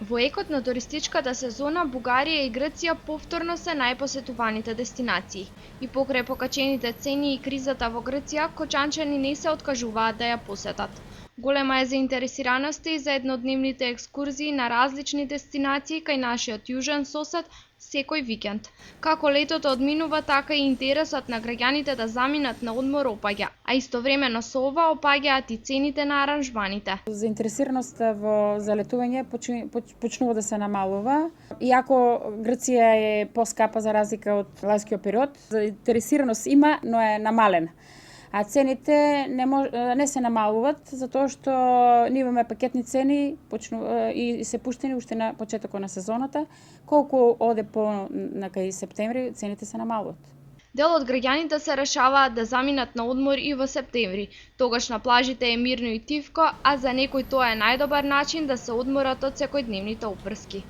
Во екот на туристичката сезона, Бугарија и Грција повторно се најпосетуваните дестинации. И покрај покачените цени и кризата во Грција, кочанчани не се откажуваат да ја посетат. Голема е заинтересираноста и за еднодневните екскурзии на различни дестинации кај нашиот јужен сосед секој викенд. Како летото одминува, така и интересот на граѓаните да заминат на одмор опаѓа, а истовремено со ова опаѓаат и цените на аранжманите. Заинтересираноста за летување почнува да се намалува. Иако Грција е поскапа за разлика од летскиот период, заинтересираност има, но е намалена. А цените не се намалуваат, затоа што ние имаме пакетни цени и се пуштени уште на почетокот на сезоната. Колку оде по кај септември, цените се намалуваат. Дел од граѓаните се решаваат да заминат на одмор и во септември. Тогаш на плажите е мирно и тивко, а за некој тоа е најдобар начин да се одморат од секојдневните опрски.